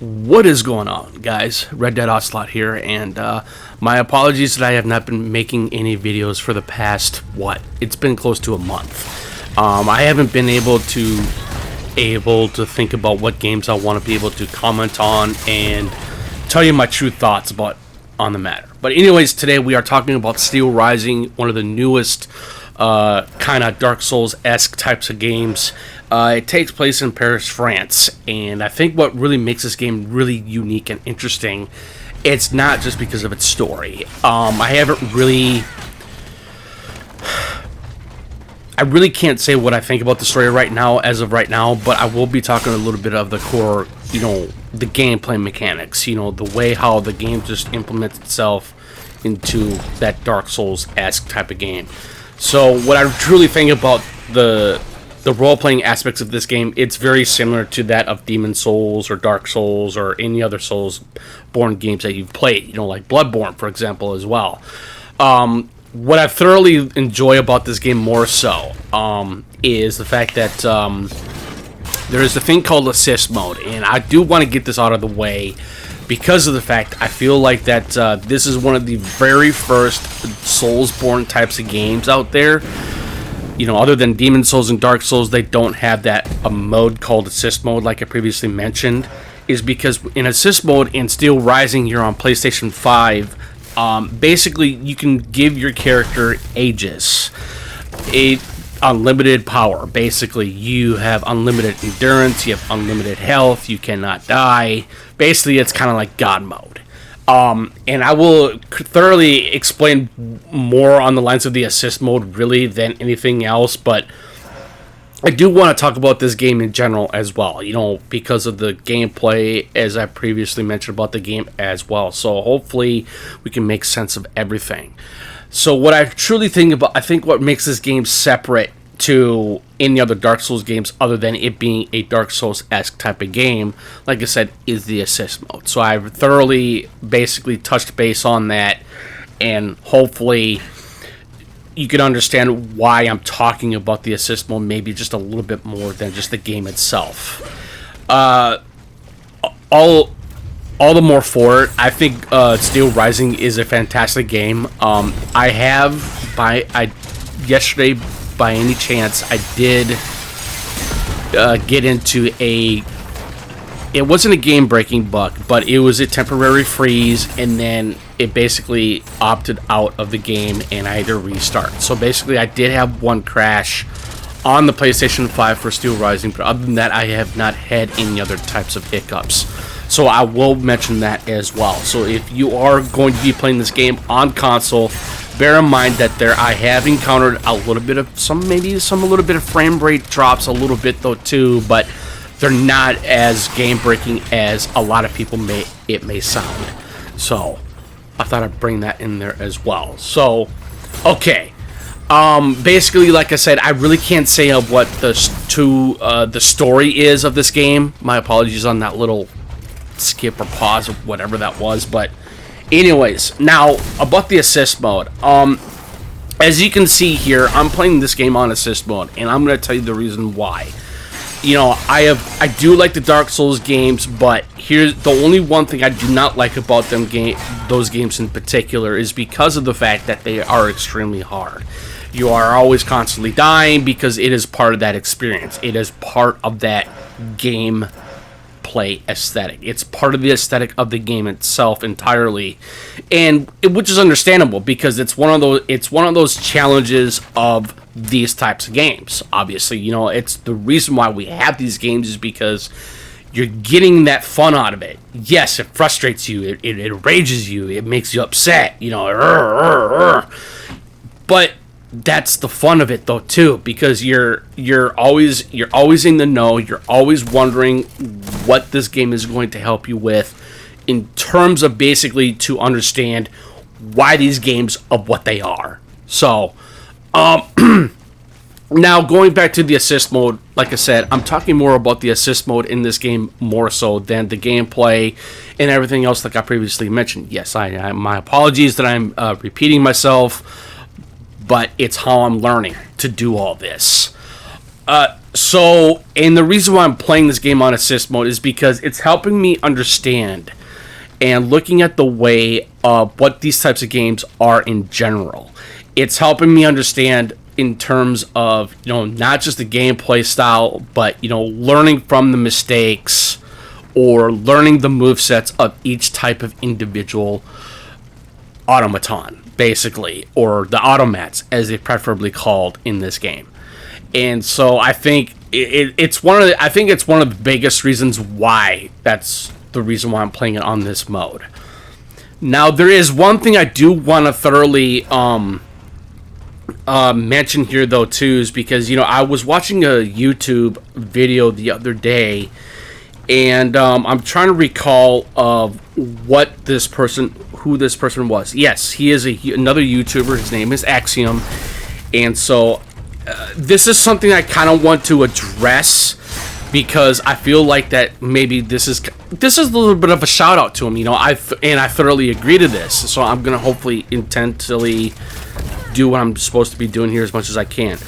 What is going on, guys? Red Dead Ocelot here, and my apologies that I have not been making any videos for the past, it's been close to a month. I haven't been able to think about what games I want to be able to comment on and tell you my true thoughts on the matter. But anyways, today we are talking about SteelRising, one of the newest kind of Dark Souls-esque types of games. It takes place in Paris, France, and I think what really makes this game really unique and interesting, it's not just because of its story. I really can't say what I think about the story right now, as of right now, but I will be talking a little bit of the core, the gameplay mechanics, the way how the game just implements itself into that Dark Souls-esque type of game. So what I truly think about the role-playing aspects of this game, it's very similar to that of Demon Souls or Dark Souls or any other Souls-born games that you've played, like Bloodborne, for example, as well. What I thoroughly enjoy about this game more so is the fact that there is a thing called assist mode, and I do want to get this out of the way because of the fact I feel like that this is one of the very first Souls-born types of games out there. Other than Demon Souls and Dark Souls, they don't have a mode called assist mode like I previously mentioned, is because in assist mode in SteelRising here on PlayStation 5, basically you can give your character Aegis, unlimited power. Basically, you have unlimited endurance, you have unlimited health, you cannot die. Basically, it's kind of like God mode. And I will thoroughly explain more on the lines of the assist mode really than anything else, but I do want to talk about this game in general as well, because of the gameplay, as I previously mentioned about the game as well. So hopefully we can make sense of everything. So what I truly think about, I think what makes this game separate to any other Dark Souls games other than it being a Dark Souls-esque type of game, like I said, is the assist mode. So I've thoroughly basically touched base on that, and hopefully you can understand why I'm talking about the assist mode maybe just a little bit more than just the game itself. All the more for it. I think SteelRising is a fantastic game. Yesterday, by any chance, I did get into it wasn't a game-breaking bug, but it was a temporary freeze, and then it basically opted out of the game, and I had to restart. So basically, I did have one crash on the PlayStation 5 for SteelRising, but other than that, I have not had any other types of hiccups. So I will mention that as well. So if you are going to be playing this game on console, bear in mind that I have encountered a little bit of frame rate drops a little bit though too, but they're not as game breaking as a lot of people may sound. So I thought I'd bring that in there as well. So okay. Basically, like I said, I really can't say what the story is of this game. My apologies on that little skip or pause or whatever that was, but anyways, now about the assist mode. As you can see here, I'm playing this game on assist mode, and I'm going to tell you the reason why. I do like the Dark Souls games, but here's the only one thing I do not like about those games in particular is because of the fact that they are extremely hard. You are always constantly dying because it is part of that experience. It is part of that game play aesthetic. It's part of the aesthetic of the game itself entirely, and which is understandable because it's one of those challenges of these types of games. Obviously, it's the reason why we have these games is because you're getting that fun out of it. Yes, it frustrates you, it enrages you, it makes you upset, but that's the fun of it though too, because you're always in the know. You're always wondering what this game is going to help you with in terms of basically to understand why these games are what they are. So now going back to the assist mode, like I said, I'm talking more about the assist mode in this game more so than the gameplay and everything else like I previously mentioned. Yes, my apologies that I'm repeating myself, but it's how I'm learning to do all this. So, and the reason why I'm playing this game on assist mode is because it's helping me understand and looking at the way of what these types of games are in general. It's helping me understand in terms of, not just the gameplay style, but, learning from the mistakes or learning the movesets of each type of individual automaton, basically, or the automats, as they preferably called in this game. And so I think it's one of the biggest reasons why that's the reason why I'm playing it on this mode. Now, there is one thing I do want to thoroughly mention here, though, too, is because, I was watching a YouTube video the other day, and I'm trying to recall who this person was. Yes, he is another YouTuber. His name is Axiom. And so this is something I kind of want to address, because I feel like that maybe this is a little bit of a shout out to him. I thoroughly agree to this, so I'm gonna hopefully intentionally do what I'm supposed to be doing here as much as I can.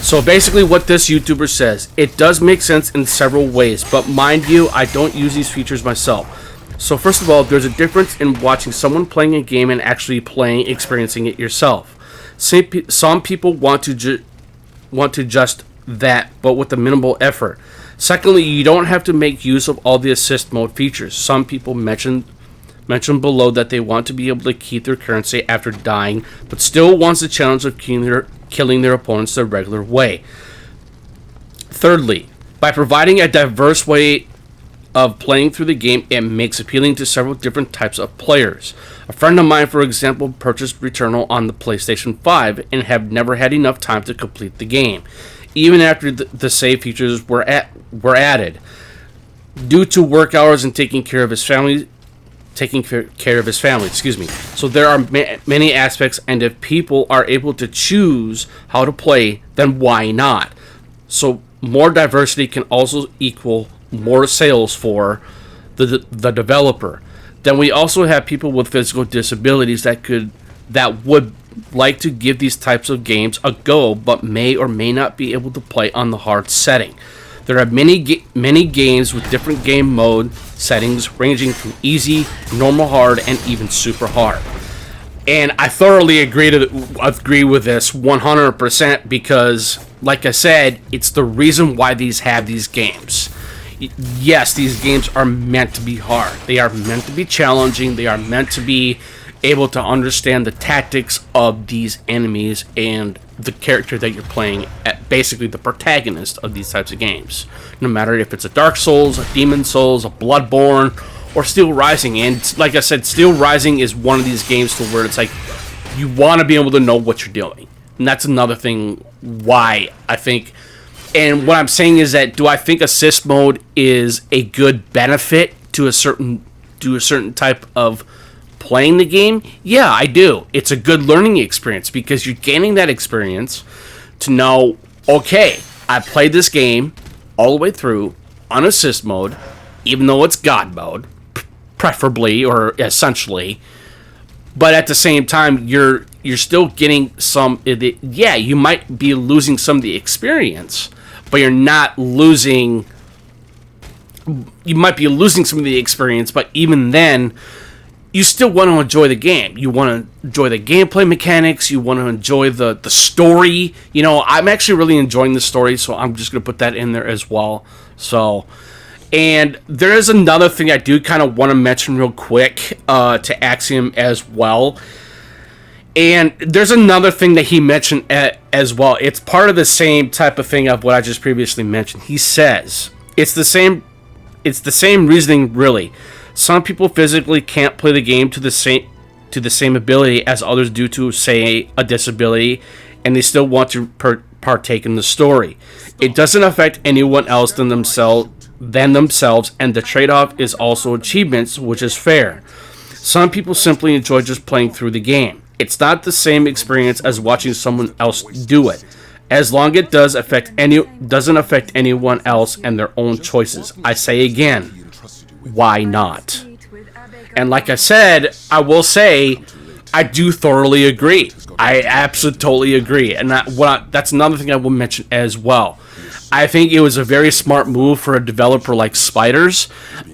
So basically, what this YouTuber says, it does make sense in several ways, but mind you, I don't use these features myself. So first of all, there's a difference in watching someone playing a game and actually experiencing it yourself. Some people want to just that, but with a minimal effort. Secondly, you don't have to make use of all the assist mode features. Some people mentioned below that they want to be able to keep their currency after dying, but still wants the challenge of killing their opponents the regular way. Thirdly, by providing a diverse way of playing through the game, it makes appealing to several different types of players. A friend of mine, for example, purchased Returnal on the PlayStation 5 and have never had enough time to complete the game, even after the save features were added. Due to work hours and taking care of his family, So there are many aspects, and if people are able to choose how to play, then why not? So more diversity can also equal more sales for the developer. Then we also have people with physical disabilities that would like to give these types of games a go, but may or may not be able to play on the hard setting. There are many games with different game mode settings, ranging from easy, normal, hard, and even super hard. And I thoroughly agree with this 100%, because, like I said, it's the reason why these games. Yes, these games are meant to be hard. They are meant to be challenging. They are meant to be able to understand the tactics of these enemies and the character that you're playing, at basically the protagonist of these types of games. No matter if it's a Dark Souls, a Demon Souls, a Bloodborne, or SteelRising. And like I said, SteelRising is one of these games to where it's like you want to be able to know what you're doing. And that's another thing why I think. And what I'm saying is that, do I think assist mode is a good benefit to a certain type of playing the game? Yeah, I do. It's a good learning experience, because you're gaining that experience to know, okay, I played this game all the way through on assist mode, even though it's God mode, preferably or essentially. But at the same time, you're still getting some. Yeah, you might be losing some of the experience, but you're not losing. You might be losing some of the experience, but even then, you still want to enjoy the game. You want to enjoy the gameplay mechanics. You want to enjoy the story. I'm actually really enjoying the story, so I'm just going to put that in there as well. So, and there is another thing I do kind of want to mention real quick to Axiom as well. And there's another thing that he mentioned as well. It's part of the same type of thing of what I just previously mentioned. He says it's the same reasoning, really. Some people physically can't play the game to the same ability as others due to, say, a disability, and they still want to partake in the story. It doesn't affect anyone else than themselves, and the trade-off is also achievements, which is fair. Some people simply enjoy just playing through the game. It's not the same experience as watching someone else do it, as long as it doesn't affect anyone else and their own choices. I say again, why not? And like I said, I will say, I do thoroughly agree. I absolutely totally agree. And that's another thing I will mention as well. I think it was a very smart move for a developer like Spiders.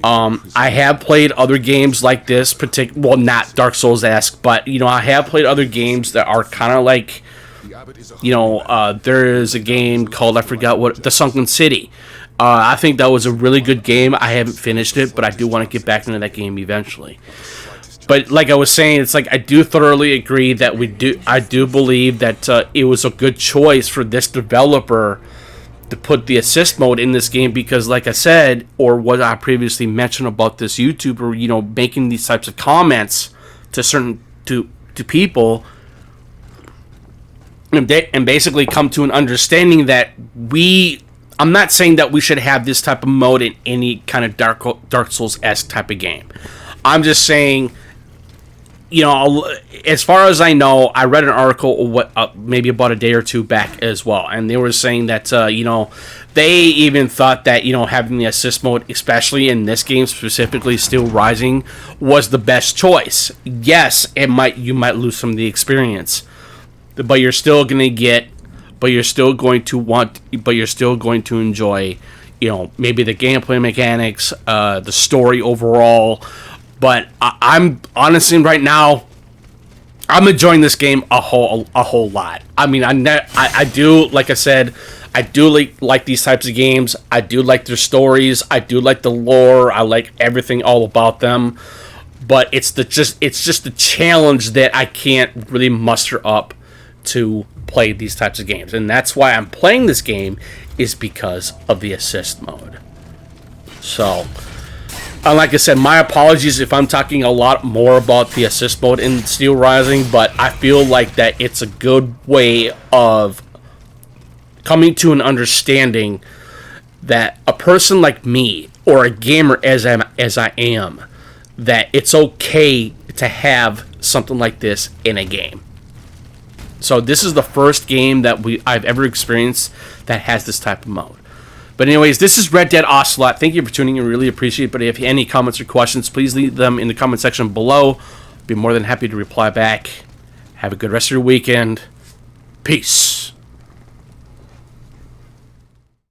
I have played other games like this, well, not Dark Souls-esque, but, I have played other games that are kind of like, there is a game called, I forgot what, The Sunken City. I think that was a really good game. I haven't finished it, but I do want to get back into that game eventually. But like I was saying, it's like I do thoroughly agree that I do believe that it was a good choice for this developer to put the assist mode in this game because, like I said, or what I previously mentioned about this YouTuber, making these types of comments to people, and basically come to an understanding that I'm not saying that we should have this type of mode in any kind of Dark Souls-esque type of game. I'm just saying, as far as I know, I read an article maybe about a day or two back as well, and they were saying that, they even thought that, having the assist mode, especially in this game, specifically SteelRising, was the best choice. Yes, you might lose some of the experience, but you're still going to enjoy, maybe the gameplay mechanics, the story overall. But I'm honestly right now, I'm enjoying this game a whole lot. I mean, I do, like I said, I do like these types of games. I do like their stories. I do like the lore. I like everything all about them. But it's just the challenge that I can't really muster up to play these types of games, and that's why I'm playing this game, is because of the assist mode. So, like I said, my apologies if I'm talking a lot more about the assist mode in SteelRising, but I feel like that it's a good way of coming to an understanding that a person like me, or a gamer as I am, that it's okay to have something like this in a game. So this is the first game that I've ever experienced that has this type of mode. But anyways, this is Red Dead Ocelot. Thank you for tuning in. Really appreciate it. But if you have any comments or questions, please leave them in the comment section below. Be more than happy to reply back. Have a good rest of your weekend. Peace.